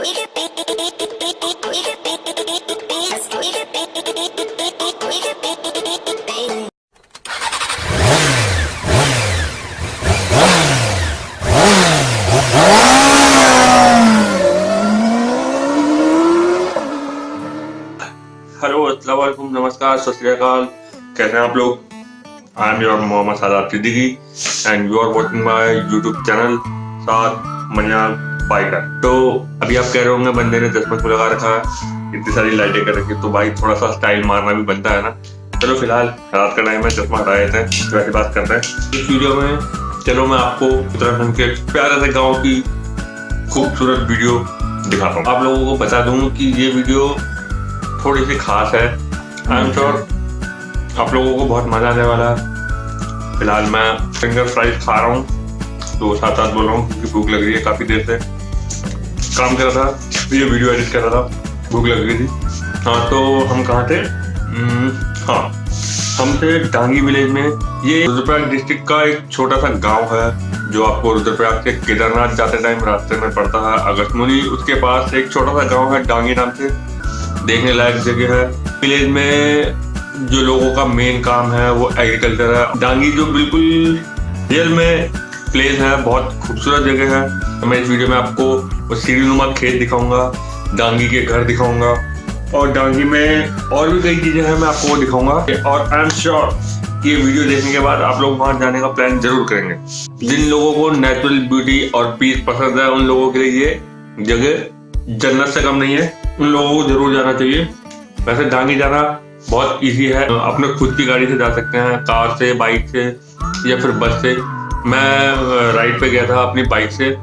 Hello, अस्सलाम वालेकुम, नमस्कार, सत श्री अकाल। कैसे हैं आप लोग? I am your Mohammad Sadat Siddiqui and you are watching my YouTube channel सात मनियाल बाइकर। तो अभी आप कह रहे होंगे बंदे ने चश्मा क्यों लगा रखा है, इतनी सारी लाइटें कर रखी, तो भाई थोड़ा सा स्टाइल मारना भी बनता है ना। चलो फिलहाल रात का टाइम है, चश्मा हटा देते हैं, वैसी बात करते हैं इस वीडियो में। चलो मैं आपको उत्तराखंड के प्यारे से गाँव की खूबसूरत वीडियो दिखाता हूँ। आप लोगों को बता दूँ कि ये वीडियो थोड़ी सी खास है। आई एम श्योर आप लोगों को बहुत मजा आने वाला है। फिलहाल मैं फिंगर फ्राइज खा रहा हूँ, तो साथ साथ बोल रहा हूँ क्योंकि भूख लग रही है। काफी देर से काम कर रहा था, ये वीडियो एडिट कर रहा था, भूख लग रही थी। हाँ, तो हम कहाँ थे? हाँ, हम थे डांगी विलेज में। ये रुद्रप्रयाग डिस्ट्रिक्ट का एक छोटा सा गाँव है जो आपको रुद्रप्रयाग से केदारनाथ जाते टाइम रास्ते में पड़ता है, अगस्त्यमुनि। उसके पास एक छोटा सा गाँव है डांगी नाम से, देखने लायक जगह है। विलेज में जो लोगों का मेन काम है वो एग्रीकल्चर है। डांगी जो बिल्कुल रियल में प्लेस है, बहुत खूबसूरत जगह है। मैं इस वीडियो में आपको वो सीढ़ीनुमा खेत दिखाऊंगा, डांगी के घर दिखाऊंगा, और डांगी में और भी कई चीजें हैं, मैं आपको वो दिखाऊंगा। और आई एम श्योर कि ये वीडियो देखने के बाद आप लोग वहां जाने का प्लान जरूर करेंगे। जिन लोगों को नेचुरल ब्यूटी और पीस पसंद है, उन लोगों के लिए ये जगह जन्नत से कम नहीं है, उन लोगों को जरूर जाना चाहिए। वैसे डांगी जाना बहुत इजी है, अपने खुद की गाड़ी से जा सकते हैं, कार से, बाइक से या फिर बस से। मैं राइड पे गया था अपनी बाइक से,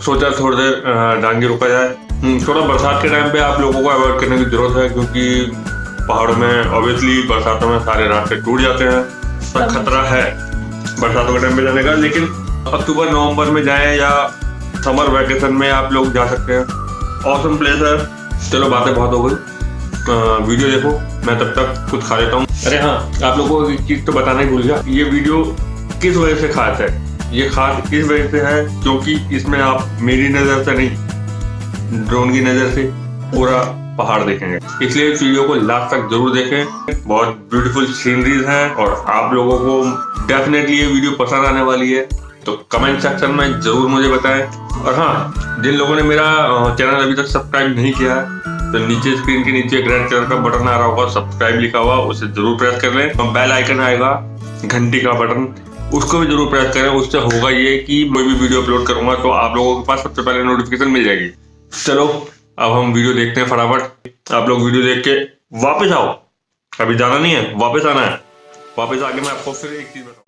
सोचा थोड़ी देर डांगी रुका जाए। थोड़ा बरसात के टाइम पे आप लोगों को अवॉइड करने की जरूरत है, क्योंकि पहाड़ों में ऑब्वियसली बरसातों में सारे रास्ते टूट जाते हैं, तो खतरा है बरसातों के टाइम पे जाने का। लेकिन अक्टूबर नवंबर में जाएं या समर वैकेशन में आप लोग जा सकते हैं, ऑसम प्लेस है। चलो बातें बहुत हो गई, वीडियो देखो, मैं तब तक कुछ खा लेता हूँ। अरे हाँ, आप लोगों को एक चीज तो बताना ही भूल गया, ये वीडियो किस वजह से खास है। ये खास इस वजह से है क्योंकि इसमें आप मेरी नजर से नहीं, ड्रोन की नजर से पूरा पहाड़ देखेंगे, इसलिए इस वीडियो को लास्ट तक जरूर देखें। बहुत ब्यूटीफुल सीनरीज हैं और आप लोगों को डेफिनेटली ये वीडियो पसंद आने वाली है, तो कमेंट सेक्शन में जरूर मुझे बताएं। और हाँ, जिन लोगों ने मेरा चैनल अभी तक सब्सक्राइब नहीं किया है, तो नीचे स्क्रीन के नीचे एक रेड कलर का बटन आ रहा होगा, सब्सक्राइब लिखा हुआ, उसे जरूर प्रेस कर लें। और बेल आइकन आएगा, घंटी का बटन, उसको भी जरूर प्रेस करें। उससे होगा ये कि कोई भी वीडियो अपलोड करूंगा तो आप लोगों के पास सबसे पहले नोटिफिकेशन मिल जाएगी। चलो अब हम वीडियो देखते हैं फटाफट। आप लोग वीडियो देख के वापस आओ, अभी जाना नहीं है, वापस आना है। वापस आके मैं आपको फिर एक चीज बताऊँ।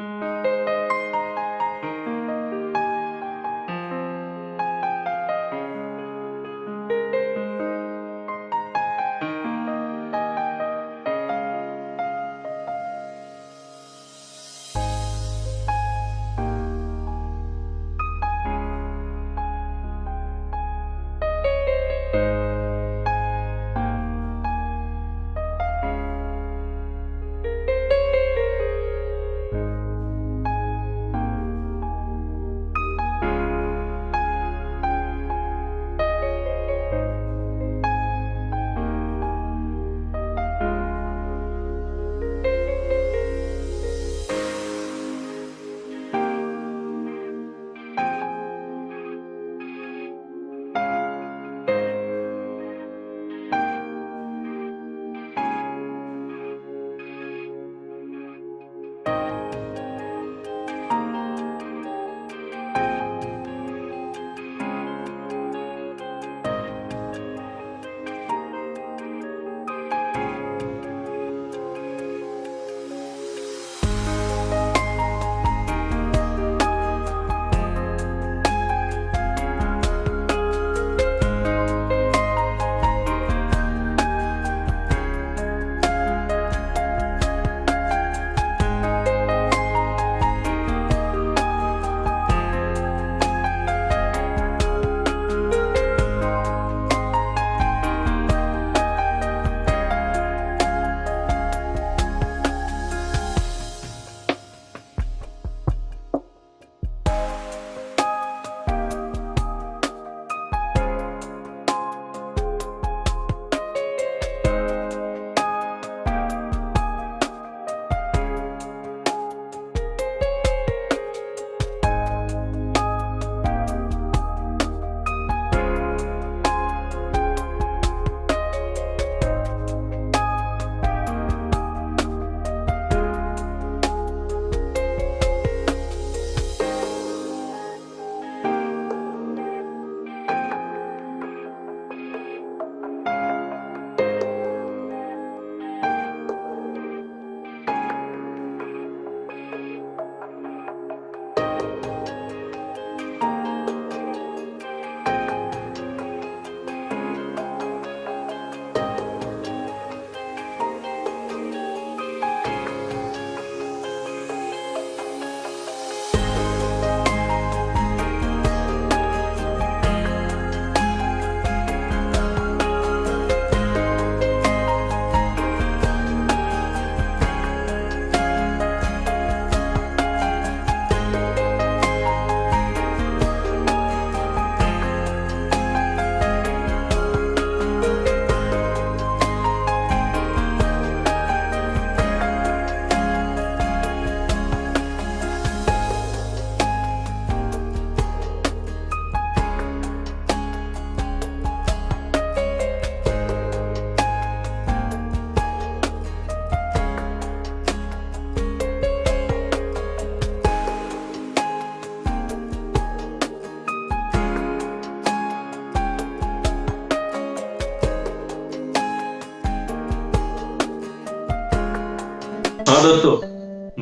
हाँ दोस्तों,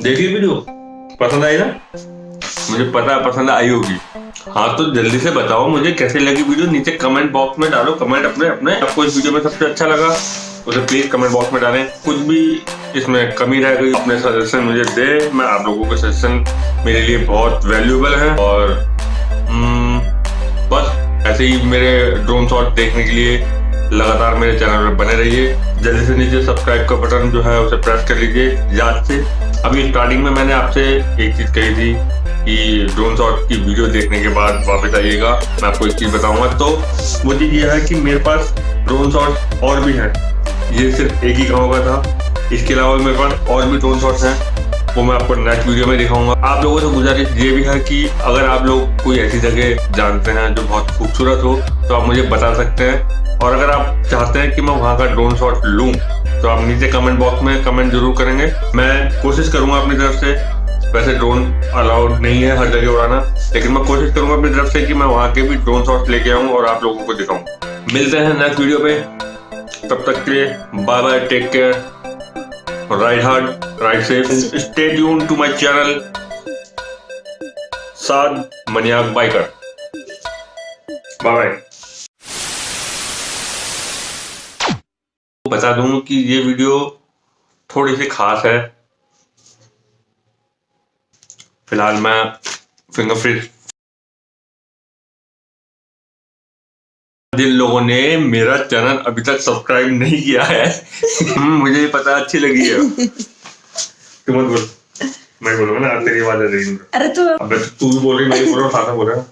देखिए वीडियो पसंद आई ना? मुझे पता है पसंद आई होगी। हाँ तो जल्दी से बताओ मुझे कैसे लगी वीडियो, नीचे कमेंट बॉक्स में डालो कमेंट अपने अपने। आपको इस वीडियो में सबसे अच्छा लगा उसे प्लीज कमेंट बॉक्स में डालें। कुछ भी इसमें कमी रह गई अपने सजेशन मुझे दे। मैं आप लोगों के सजेशन मेरे लिए बहुत वैल्यूएबल है। और बस ऐसे ही मेरे ड्रोन शॉट देखने के लिए लगातार मेरे चैनल पर बने रहिए। जल्दी से नीचे सब्सक्राइब का बटन जो है उसे प्रेस कर लीजिए याद से। अभी स्टार्टिंग में मैंने आपसे एक चीज कही थी कि ड्रोन शॉट की वीडियो देखने के बाद वापस आइएगा, मैं आपको एक चीज बताऊंगा। तो वो चीज ये है कि मेरे पास ड्रोन शॉट और भी हैं, ये सिर्फ एक ही गाँव का था। इसके अलावा मेरे पास और भी ड्रोन शॉट्स हैं, वो मैं आपको नेक्स्ट वीडियो में दिखाऊंगा। आप लोगों से गुजारिश ये भी है कि अगर आप लोग कोई ऐसी जगह जानते हैं जो बहुत खूबसूरत हो तो आप मुझे बता सकते हैं। और अगर आप चाहते हैं कि मैं वहाँ का ड्रोन शॉट लूँ तो आप नीचे कमेंट बॉक्स में कमेंट जरूर करेंगे। मैं कोशिश करूंगा अपनी तरफ से। वैसे ड्रोन अलाउड नहीं है हर जगह उड़ाना, लेकिन मैं कोशिश करूंगा अपनी तरफ से कि मैं वहाँ के भी ड्रोन शॉट लेके आऊँ और आप लोगों को दिखाऊं। मिलते हैं नेक्स्ट वीडियो पे, तब तक के लिए bye bye, take care, ride hard, ride safe, stay tuned to my channel sad maniac biker. Bye bye. बता दूं कि ये वीडियो थोड़ी सी खास है। फिलहाल मैं फिंगरप्रिंट, जिन लोगों ने मेरा चैनल अभी तक सब्सक्राइब नहीं किया है मुझे ये पता अच्छी लगी है। तुम मत बोल, मैं बोलूंगा ना, तेरी आवाज आ रही है। अरे तो अबे तू भी बोल रही, मैं बोल रहा हूँ, साथ में बोल रहा है।